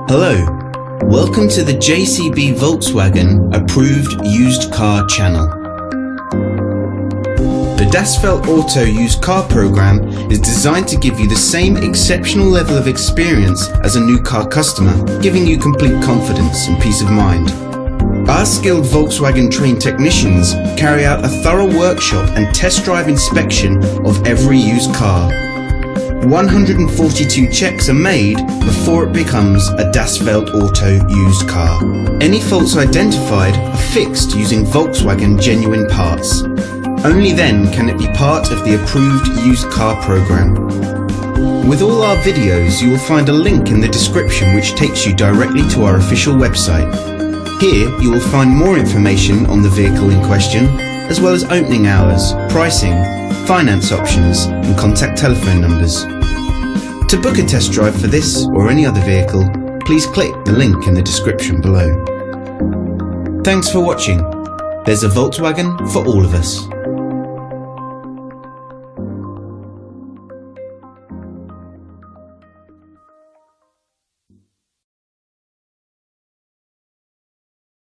Hello, welcome to the JCB Volkswagen Approved Used Car channel. The Das Feld Auto Used Car program is designed to give you the same exceptional level of experience as a new car customer, giving you complete confidence and peace of mind. Our skilled Volkswagen trained technicians carry out a thorough workshop and test drive inspection of every used car. 142 checks are made before it becomes a Das Feld Auto used car. Any faults identified are fixed using Volkswagen genuine parts. Only then can it be part of the approved used car program. With all our videos, you will find a link in the description which takes you directly to our official website. Here you will find more information on the vehicle in question, as well as opening hours, pricing, finance options and contact telephone numbers. To book a test drive for this or any other vehicle, please click the link in the description below. Thanks for watching. There's a Volkswagen for all of us.